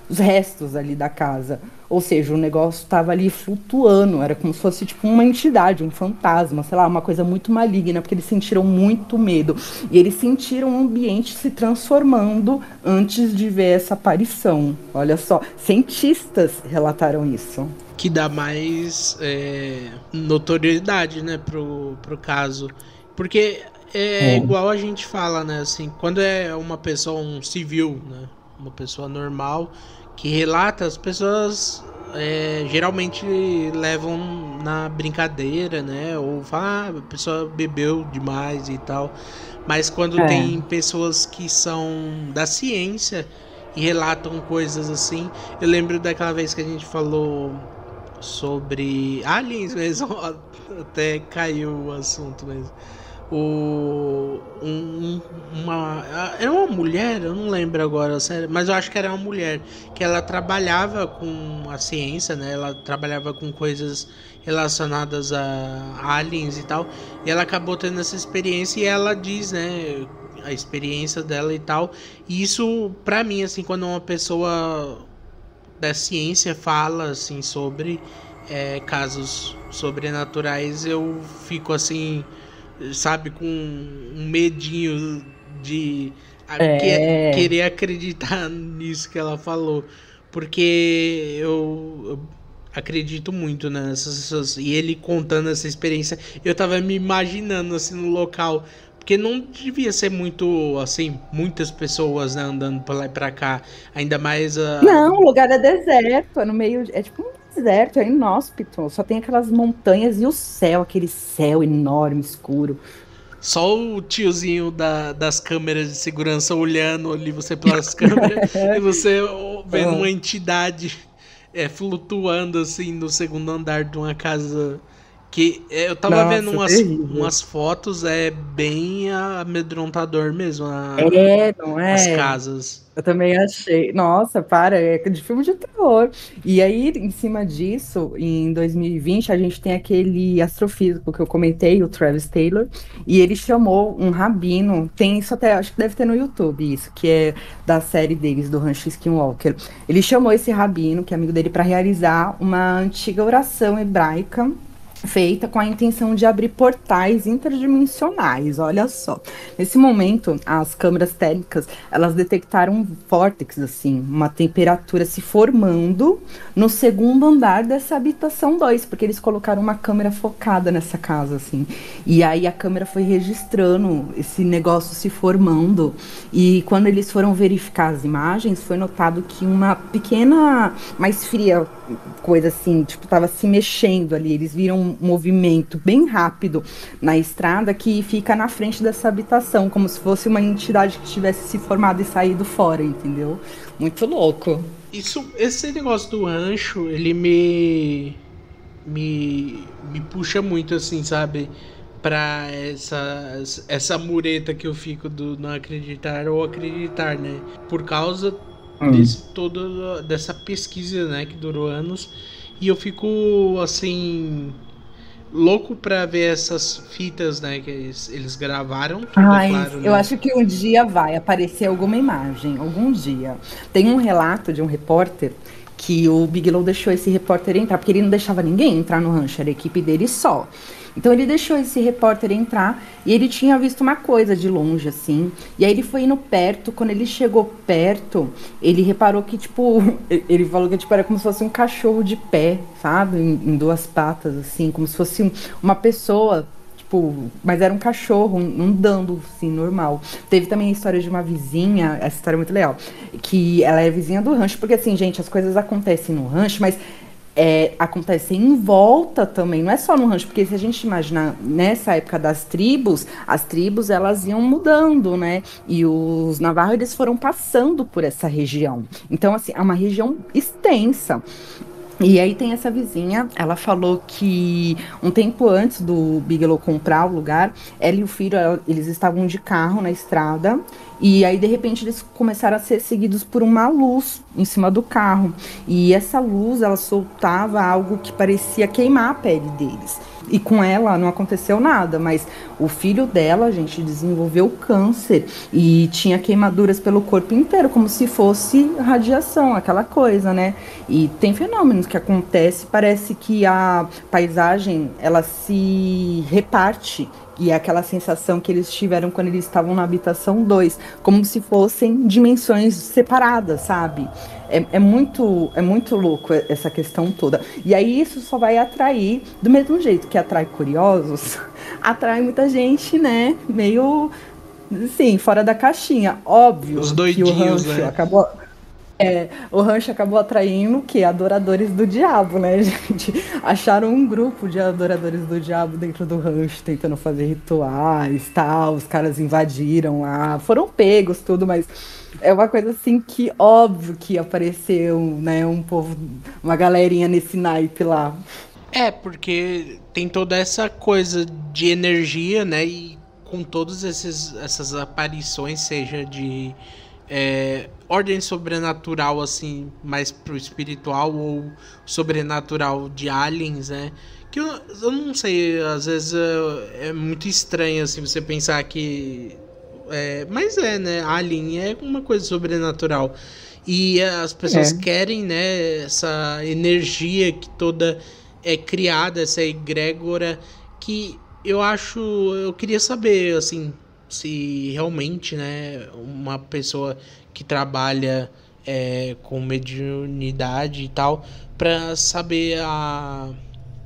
os restos ali da casa. Ou seja, o negócio estava ali flutuando, era como se fosse tipo uma entidade, um fantasma, sei lá, uma coisa muito maligna, porque eles sentiram muito medo. E eles sentiram o ambiente se transformando antes de ver essa aparição. Olha só, cientistas relataram isso. Que dá mais notoriedade, né, pro caso. Porque é igual a gente fala, né, assim, quando é uma pessoa, um civil, né, uma pessoa normal, que relata, as pessoas geralmente levam na brincadeira, né, ou falam, a pessoa bebeu demais e tal. Mas quando tem pessoas que são da ciência e relatam coisas assim, eu lembro daquela vez que a gente falou sobre aliens mesmo, até caiu o assunto mesmo. Era uma mulher, eu não lembro agora, sério, mas eu acho que era uma mulher que ela trabalhava com a ciência, né? Ela trabalhava com coisas relacionadas a aliens e tal, e ela acabou tendo essa experiência e ela diz, né, a experiência dela e tal. E isso, pra mim, assim, quando uma pessoa da ciência fala assim sobre casos sobrenaturais, eu fico assim, sabe, com um medinho de querer acreditar nisso que ela falou, porque eu acredito muito nessas pessoas. E ele contando essa experiência, eu tava me imaginando assim no local, porque não devia ser muito, assim, muitas pessoas, né, andando pra lá e pra cá. Ainda mais Não, o lugar é deserto, é no meio, é tipo um deserto, é inóspito, só tem aquelas montanhas e o céu, aquele céu enorme, escuro. só o tiozinho das câmeras de segurança olhando ali você pelas câmeras e você vendo uma entidade flutuando assim no segundo andar de uma casa que eu tava vendo umas fotos, é bem amedrontador mesmo Não as é? casas. Eu também achei. Nossa, para, é de filme de terror. E aí, em cima disso, em 2020, a gente tem aquele astrofísico que eu comentei, o Travis Taylor, e ele chamou um rabino, tem isso até, acho que deve ter no YouTube, isso, que é da série deles, do Rancho Skinwalker. Ele chamou esse rabino, que é amigo dele, para realizar uma antiga oração hebraica feita com a intenção de abrir portais interdimensionais, olha só. Nesse momento, as câmeras térmicas, elas detectaram um vórtice, assim, uma temperatura se formando no segundo andar dessa habitação 2, porque eles colocaram uma câmera focada nessa casa, assim. E aí a câmera foi registrando esse negócio se formando, e quando eles foram verificar as imagens, foi notado que uma pequena, mais fria coisa assim, tipo, tava se mexendo ali. Eles viram um movimento bem rápido na estrada que fica na frente dessa habitação, como se fosse uma entidade que tivesse se formado e saído fora, entendeu? Muito louco. Esse negócio do rancho, ele me puxa muito, assim, sabe? Pra essa mureta que eu fico do não acreditar ou acreditar, né? Por causa dessa pesquisa, né? Que durou anos. E eu fico, assim, louco pra ver essas fitas, né? Que eles gravaram tudo, é Ai, claro, eu né? acho que um dia vai aparecer alguma imagem, algum dia. Tem um relato de um repórter que o Bigelow deixou esse repórter entrar, porque ele não deixava ninguém entrar no rancho, era a equipe dele só. Então ele deixou esse repórter entrar e ele tinha visto uma coisa de longe, assim. E aí ele foi indo perto, quando ele chegou perto, ele reparou que, tipo, ele falou que tipo, era como se fosse um cachorro de pé, sabe? Em duas patas, assim, como se fosse uma pessoa. Tipo, mas era um cachorro andando, assim, normal. Teve também a história de uma vizinha, essa história é muito legal, que ela é vizinha do rancho, porque assim, gente, as coisas acontecem no rancho, mas acontecem em volta também, não é só no rancho, porque se a gente imaginar nessa época das tribos, as tribos elas iam mudando, né? E os navarros eles foram passando por essa região. Então, assim, é uma região extensa. E aí tem essa vizinha, ela falou que um tempo antes do Bigelow comprar o lugar, ela e o filho, eles estavam de carro na estrada, e aí de repente eles começaram a ser seguidos por uma luz em cima do carro. E essa luz, ela soltava algo que parecia queimar a pele deles. E com ela não aconteceu nada, mas o filho dela, gente, desenvolveu câncer e tinha queimaduras pelo corpo inteiro, como se fosse radiação, aquela coisa, né? E tem fenômenos que acontecem, parece que a paisagem, ela se reparte, e é aquela sensação que eles tiveram quando eles estavam na habitação 2, como se fossem dimensões separadas, sabe? É muito louco essa questão toda. E aí isso só vai atrair, do mesmo jeito que atrai curiosos, atrai muita gente, né? Meio, assim, fora da caixinha. Os Óbvio que doidinhos, né? o rancho acabou atraindo o quê? Adoradores do diabo, né, gente? Acharam um grupo de adoradores do diabo dentro do rancho, tentando fazer rituais, tal. Os caras invadiram lá, foram pegos, tudo, mas é uma coisa assim que óbvio que apareceu, né, um povo, uma galerinha nesse naipe lá. É, porque tem toda essa coisa de energia, né? E com todas essas aparições, seja de ordem sobrenatural, assim, mais pro espiritual, ou sobrenatural de aliens, né? Que eu não sei, às vezes é muito estranho, assim, você pensar que. Mas né? Alien é uma coisa sobrenatural. E as pessoas É. querem, né, essa energia que toda é criada, essa egrégora, que eu queria saber, assim, se realmente, né, uma pessoa que trabalha com mediunidade e tal, para saber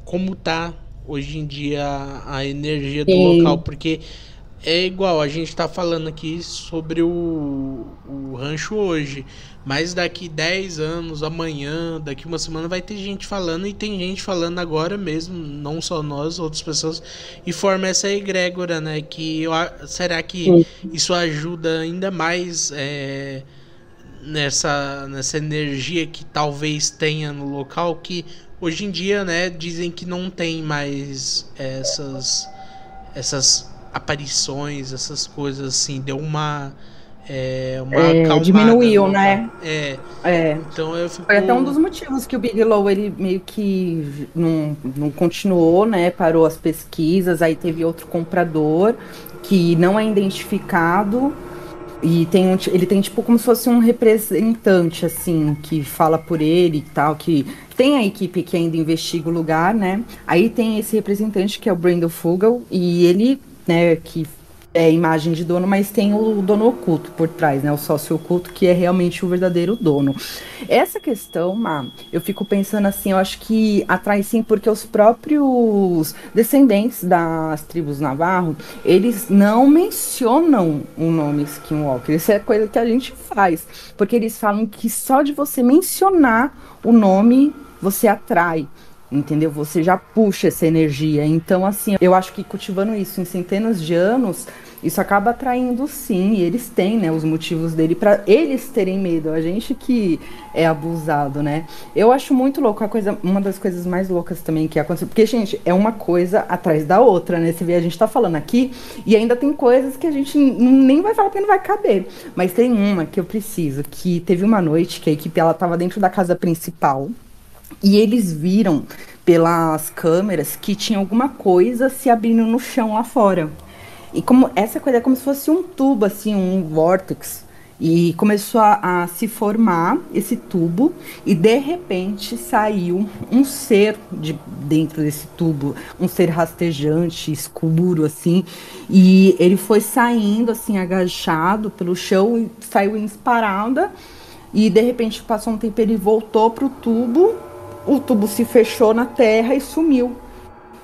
como tá hoje em dia a energia do local, E porque é igual, a gente tá falando aqui sobre o rancho hoje, mas daqui 10 anos, amanhã, daqui uma semana vai ter gente falando, e tem gente falando agora mesmo, não só nós, outras pessoas, e forma essa egrégora, né? Será que isso ajuda ainda mais nessa energia que talvez tenha no local, que hoje em dia, né, dizem que não tem mais essas aparições, essas coisas assim, deu uma acalmada no diminuiu, local. né? É. Então eu Foi até um fico. dos motivos que o Bigelow ele meio que não continuou, né? Parou as pesquisas, aí teve outro comprador que não é identificado. E ele tem tipo como se fosse um representante, assim, que fala por ele e tal, que tem a equipe que ainda investiga o lugar, né? Aí tem esse representante que é o Brandon Fugal, e ele, né, que é a imagem de dono, mas tem o dono oculto por trás, né? O sócio oculto, que é realmente o verdadeiro dono. Essa questão, eu fico pensando assim, eu acho que atrai sim, porque os próprios descendentes das tribos Navarro, eles não mencionam o nome Skinwalker. Isso é coisa que a gente faz, porque eles falam que só de você mencionar o nome, você atrai. Entendeu? Você já puxa essa energia. Então, assim, eu acho que cultivando isso em centenas de anos, isso acaba atraindo sim. E eles têm, né, os motivos dele para eles terem medo. A gente que é abusado, né? Eu acho muito louco uma das coisas mais loucas também que aconteceu. Porque, gente, é uma coisa atrás da outra, né? Você vê, a gente tá falando aqui e ainda tem coisas que a gente nem vai falar porque não vai caber. Mas tem uma que eu preciso, que teve uma noite que a equipe ela tava dentro da casa principal. E eles viram pelas câmeras que tinha alguma coisa se abrindo no chão lá fora. E como essa coisa é como se fosse um tubo, assim, um vórtex. E começou a se formar esse tubo e de repente saiu um ser dentro desse tubo, um ser rastejante, escuro, assim. E ele foi saindo, assim, agachado pelo chão e saiu em disparada. E de repente passou um tempo, ele voltou pro tubo, o tubo se fechou na terra e sumiu.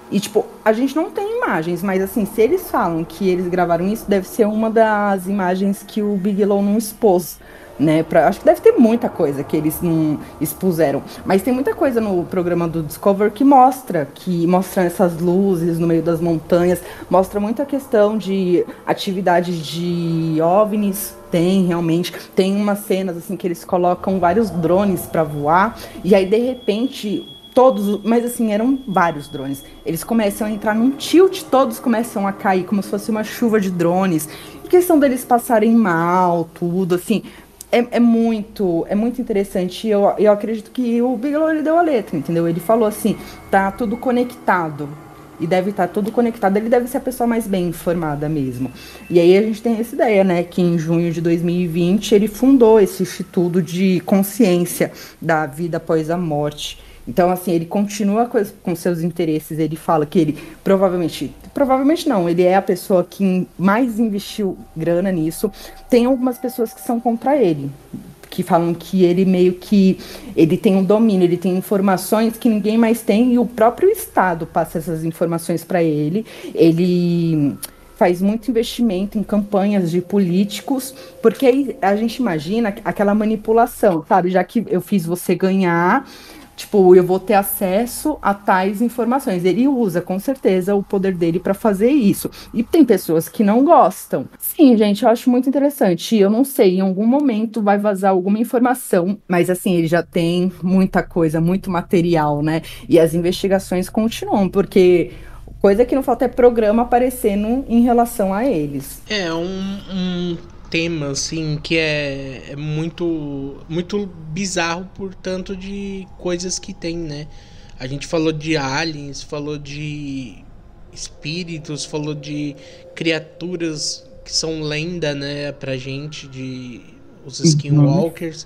E, tipo, a gente não tem imagens, mas, assim, se eles falam que eles gravaram isso, deve ser uma das imagens que o Bigelow não expôs, né? Acho que deve ter muita coisa que eles não expuseram. Mas tem muita coisa no programa do Discovery que mostra essas luzes no meio das montanhas, mostra muito a questão de atividades de OVNIs. Tem, realmente. Tem umas cenas, assim, que eles colocam vários drones para voar, e aí, de repente todos, mas assim, eram vários drones. Eles começam a entrar num tilt, todos começam a cair como se fosse uma chuva de drones. E questão deles passarem mal, tudo, assim, é muito interessante. Eu acredito que o Bigelow, ele deu a letra, entendeu? Ele falou assim, tá tudo conectado. E deve estar tudo conectado, ele deve ser a pessoa mais bem informada mesmo. E aí a gente tem essa ideia, né, que em junho de 2020 ele fundou esse Instituto de Consciência da Vida Após a Morte. Então, assim, ele continua com seus interesses, ele fala que ele provavelmente não, ele é a pessoa que mais investiu grana nisso. Tem algumas pessoas que são contra ele, que falam que ele meio que, ele tem um domínio, ele tem informações que ninguém mais tem e o próprio Estado passa essas informações para ele. Ele faz muito investimento em campanhas de políticos, porque aí a gente imagina aquela manipulação, sabe? Já que eu fiz você ganhar, tipo, eu vou ter acesso a tais informações. Ele usa, com certeza, o poder dele para fazer isso. E tem pessoas que não gostam. Sim, gente, eu acho muito interessante. Eu não sei, em algum momento vai vazar alguma informação, mas assim, ele já tem muita coisa, muito material, né? E as investigações continuam, porque coisa que não falta é programa aparecendo em relação a eles. É um tema assim que é muito bizarro por tanto de coisas que tem, né? A gente falou de aliens, falou de espíritos, falou de criaturas que são lenda, né, pra gente, de os skinwalkers.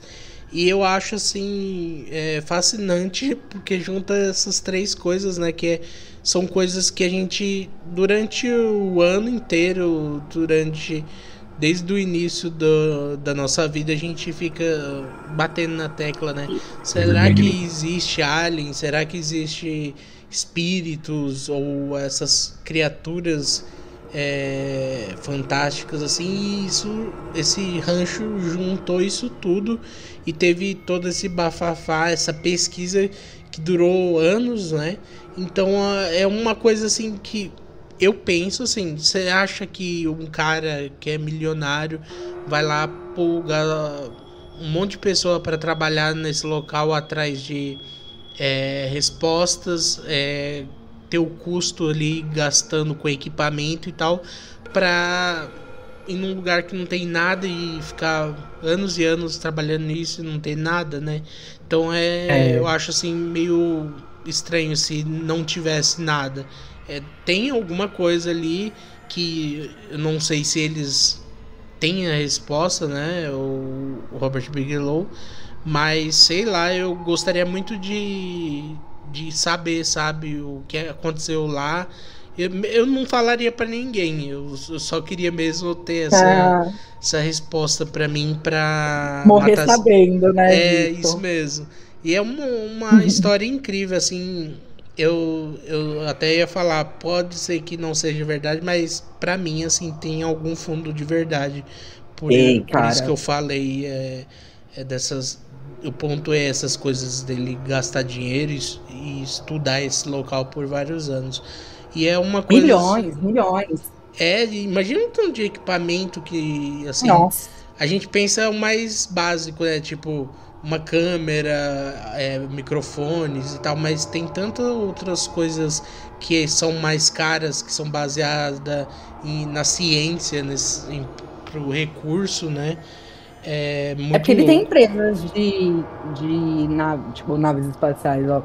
E eu acho assim fascinante porque junta essas três coisas, né, são coisas que a gente durante o ano inteiro, desde o início da nossa vida, a gente fica batendo na tecla, né? Será que existe alien? Será que existe espíritos ou essas criaturas fantásticas assim? E esse rancho juntou isso tudo e teve todo esse bafafá, essa pesquisa que durou anos, né? Então é uma coisa assim que eu penso assim, você acha que um cara que é milionário vai lá pulgar um monte de pessoa para trabalhar nesse local atrás de respostas, ter o custo ali gastando com equipamento e tal, para ir num lugar que não tem nada e ficar anos e anos trabalhando nisso e não ter nada, né? Então eu acho assim meio estranho se não tivesse nada. Tem alguma coisa ali que eu não sei se eles tem a resposta, né? O Robert Bigelow. Mas, sei lá, eu gostaria muito de saber, sabe, o que aconteceu lá. Eu não falaria pra ninguém, eu só queria mesmo ter Ah, essa resposta pra mim pra morrer matar. sabendo, né, É isso Vitor? mesmo. E é uma história incrível, assim. Eu até ia falar, pode ser que não seja verdade, mas pra mim, assim, tem algum fundo de verdade. Por, Ei, por isso que cara. eu falei, é dessas. O ponto é essas coisas dele gastar dinheiro e estudar esse local por vários anos. E é uma coisa. Milhões, milhões. Imagina um tanto de equipamento que, assim, Nossa. a gente pensa o mais básico, né? Tipo, uma câmera, microfones e tal, mas tem tantas outras coisas que são mais caras, que são baseadas na ciência, pro recurso, né? É É muito porque ele tem louco. empresas tipo, naves espaciais, ó,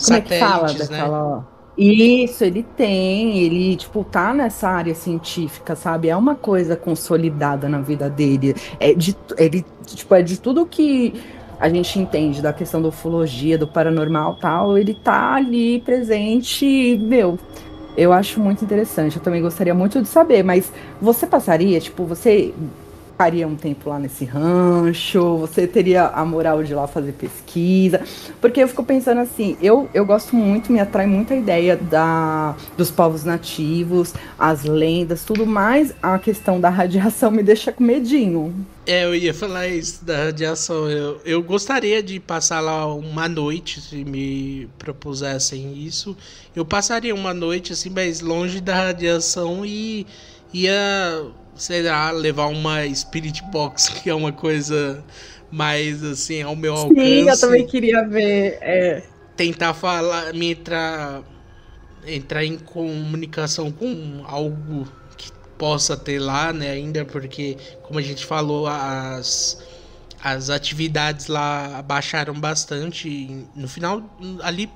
como é que fala Satélites, né? daquela... Isso, ele tem, ele, tipo, tá nessa área científica, sabe? É uma coisa consolidada na vida dele. Ele, tipo, é de tudo que a gente entende da questão da ufologia, do paranormal e tal, ele tá ali presente, e, meu, eu acho muito interessante. Eu também gostaria muito de saber, mas você passaria, tipo, você faria um tempo lá nesse rancho? Você teria a moral de ir lá fazer pesquisa? Porque eu fico pensando assim, eu gosto muito, me atrai muito a ideia dos povos nativos, as lendas, tudo mais. A questão da radiação me deixa com medinho. Eu ia falar isso da radiação. Eu gostaria de passar lá uma noite, se me propusessem isso. Eu passaria uma noite, assim, mais longe da radiação e ia, sei lá, levar uma Spirit Box, que é uma coisa mais, assim, ao meu Sim, eu também alcance. queria ver. Tentar falar, entrar em comunicação com algo que possa ter lá, né, ainda, porque, como a gente falou, as atividades lá baixaram bastante. No final, ali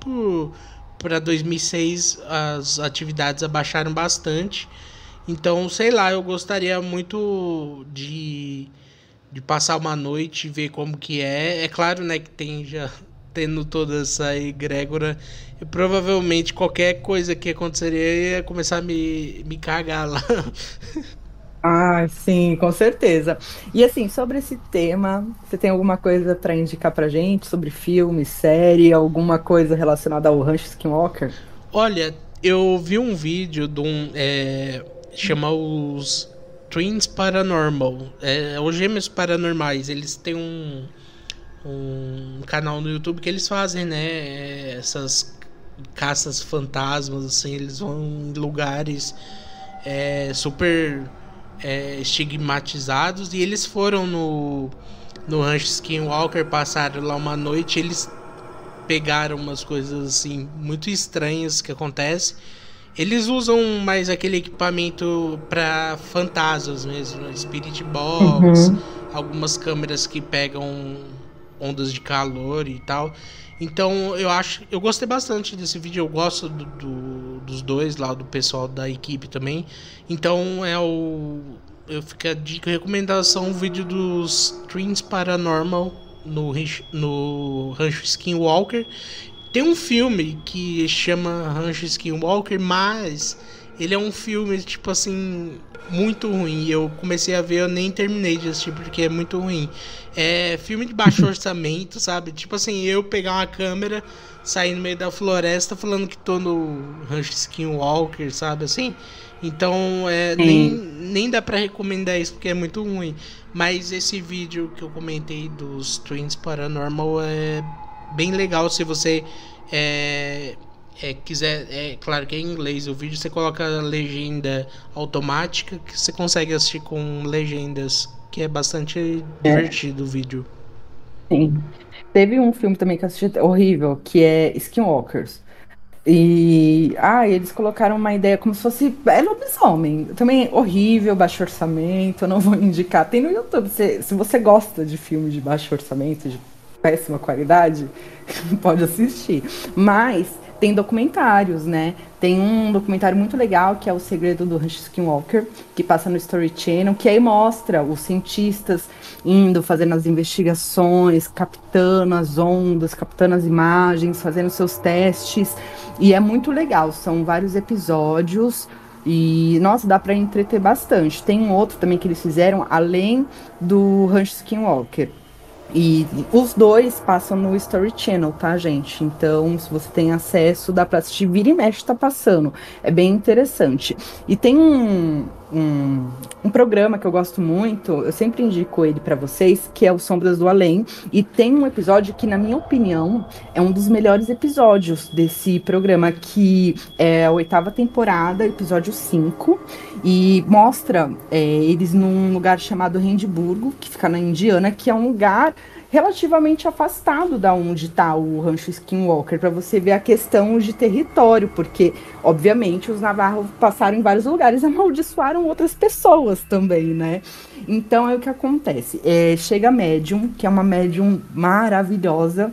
para 2006, as atividades abaixaram bastante. Então, sei lá, eu gostaria muito de passar uma noite e ver como que é. É claro, né, que tem já tendo toda essa egrégora, e provavelmente qualquer coisa que aconteceria ia começar a me cagar lá. Ah, sim, com certeza. E assim, sobre esse tema, você tem alguma coisa para indicar pra gente sobre filme, série, alguma coisa relacionada ao Rancho Skinwalker? Olha, eu vi um vídeo de chama os Twins Paranormal, os Gêmeos Paranormais. Eles têm um canal no YouTube que eles fazem, né? Essas caças fantasmas, assim, eles vão em lugares super estigmatizados, e eles foram no Rancho Skinwalker, passaram lá uma noite. Eles pegaram umas coisas assim muito estranhas que acontecem. Eles usam mais aquele equipamento para fantasmas mesmo, Spirit Box, Uhum. algumas câmeras que pegam ondas de calor e tal. Então eu gostei bastante desse vídeo. Eu gosto dos dois lá, do pessoal da equipe também. Então eu fico a dica, recomendação, o vídeo dos Twins Paranormal no Rancho Skinwalker. Tem um filme que chama Rancho Skinwalker, mas ele é um filme, tipo assim, muito ruim. Eu comecei a ver, eu nem terminei de assistir porque é muito ruim. É filme de baixo orçamento, sabe? Tipo assim, eu pegar uma câmera, sair no meio da floresta falando que tô no Rancho Skinwalker, sabe assim? Então, Sim. nem dá pra recomendar isso porque é muito ruim. Mas esse vídeo que eu comentei dos Twins Paranormal é bem legal. Se você quiser, é claro que é em inglês o vídeo, você coloca a legenda automática que você consegue assistir com legendas, que é bastante É, divertido o vídeo. sim. Teve um filme também que eu assisti horrível, que é Skinwalkers. Eles colocaram uma ideia como se fosse. É lobisomem. Também horrível, baixo orçamento. Eu não vou indicar. Tem no YouTube. Se você gosta de filmes de baixo orçamento, de péssima qualidade, pode assistir. Mas tem documentários, né? Tem um documentário muito legal que é O Segredo do Rancho Skinwalker, que passa no Story Channel, que aí mostra os cientistas indo, fazendo as investigações, captando as ondas, captando as imagens, fazendo seus testes. E é muito legal, são vários episódios. E, nossa, dá para entreter bastante. Tem um outro também que eles fizeram, além do Rancho Skinwalker. E os dois passam no Story Channel, tá, gente? Então, se você tem acesso, dá pra assistir. Vira e mexe, tá passando. É bem interessante. E tem um programa que eu gosto muito, eu sempre indico ele pra vocês, que é o Sombras do Além. E tem um episódio que, na minha opinião, é um dos melhores episódios desse programa, que é a 8ª temporada, episódio 5. E mostra eles num lugar chamado Rendburgo, que fica na Indiana, que é um lugar relativamente afastado da onde está o Rancho Skinwalker, para você ver a questão de território, porque, obviamente, os Navarros passaram em vários lugares e amaldiçoaram outras pessoas também, né? Então, é o que acontece. Chega a médium, que é uma médium maravilhosa,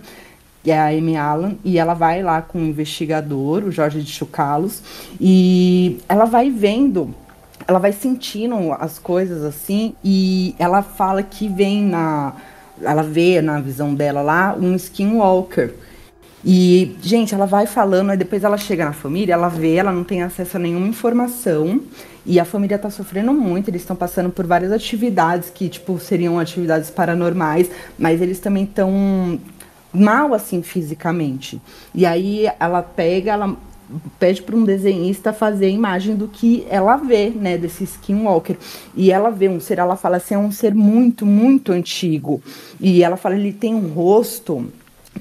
que é a Amy Allan, e ela vai lá com o investigador, o Jorge de Chucalos, e ela vai vendo, ela vai sentindo as coisas assim, e ela fala que ela vê na visão dela lá um skinwalker. E, gente, ela vai falando, aí depois ela chega na família, ela vê, ela não tem acesso a nenhuma informação, e a família tá sofrendo muito, eles estão passando por várias atividades que, tipo, seriam atividades paranormais, mas eles também estão mal, assim, fisicamente. E aí ela pede para um desenhista fazer a imagem do que ela vê, né, desse skinwalker. E ela vê um ser, ela fala assim, é um ser muito, muito antigo. E ela fala, ele tem um rosto,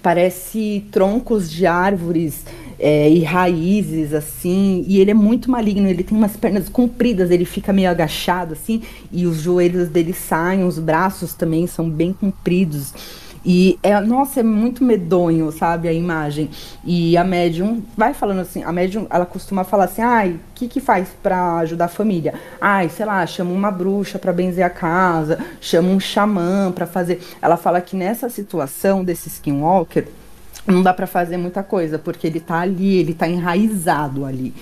parece troncos de árvores e raízes, assim, e ele é muito maligno, ele tem umas pernas compridas, ele fica meio agachado, assim, e os joelhos dele saem, os braços também são bem compridos. E, nossa, é muito medonho, sabe, a imagem. E a médium vai falando assim, a médium, ela costuma falar assim, ai, o que faz pra ajudar a família? Ai, sei lá, chama uma bruxa pra benzer a casa, chama um xamã pra fazer... Ela fala que nessa situação desse skinwalker, não dá pra fazer muita coisa, porque ele tá ali, ele tá enraizado ali.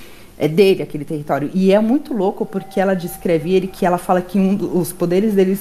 É dele aquele território. E é muito louco porque ela descreve ele, que ela fala que os poderes dele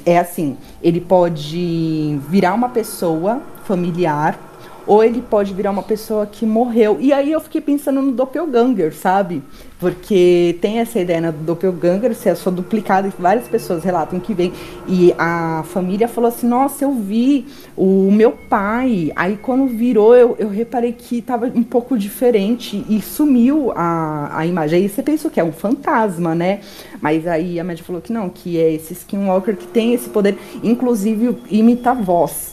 é assim, ele pode virar uma pessoa familiar, ou ele pode virar uma pessoa que morreu. E aí eu fiquei pensando no doppelganger, sabe? Porque tem essa ideia, né, do doppelganger ser a sua duplicada, e várias pessoas relatam que vem. E a família falou assim, nossa, eu vi o meu pai. Aí quando virou, eu reparei que estava um pouco diferente e sumiu a imagem. Aí você pensa que é um fantasma, né? Mas aí a médica falou que não, que é esse skinwalker que tem esse poder, inclusive imita a voz.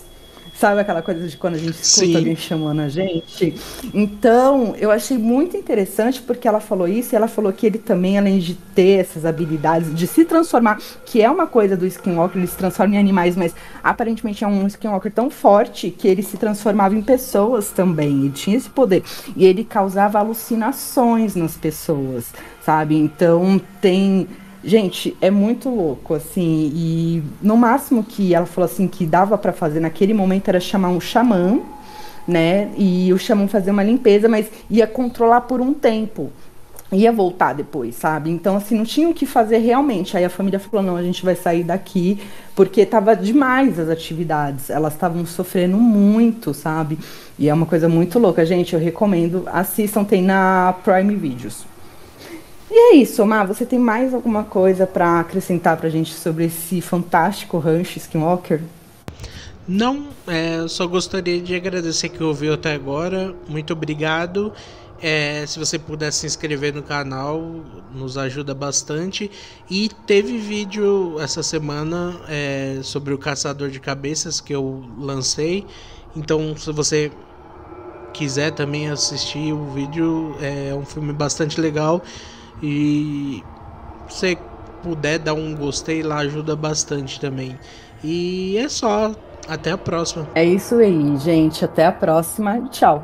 Sabe aquela coisa de quando a gente escuta Sim. alguém chamando a gente? Então, eu achei muito interessante porque ela falou isso, e ela falou que ele também, além de ter essas habilidades de se transformar, que é uma coisa do Skinwalker, ele se transforma em animais, mas aparentemente é um Skinwalker tão forte que ele se transformava em pessoas também, ele tinha esse poder. E ele causava alucinações nas pessoas, sabe? Então, tem... Gente, é muito louco, assim, e no máximo que ela falou assim que dava pra fazer naquele momento era chamar um xamã, né, e o xamã fazer uma limpeza, mas ia controlar por um tempo, ia voltar depois, sabe? Então, assim, não tinha o que fazer realmente. Aí a família falou, não, a gente vai sair daqui, porque tava demais as atividades, elas estavam sofrendo muito, sabe? E é uma coisa muito louca, gente, eu recomendo, assistam, tem na Prime Videos. E é isso, Mar, você tem mais alguma coisa para acrescentar pra gente sobre esse fantástico rancho Skinwalker? Não, eu só gostaria de agradecer que ouviu até agora. Muito obrigado. Se você puder se inscrever no canal, nos ajuda bastante. E teve vídeo essa semana sobre o Caçador de Cabeças que eu lancei. Então, se você quiser também assistir o vídeo, é um filme bastante legal. E se você puder dar um gostei lá, ajuda bastante também. E é só, até a próxima. É isso aí, gente. Até a próxima. Tchau.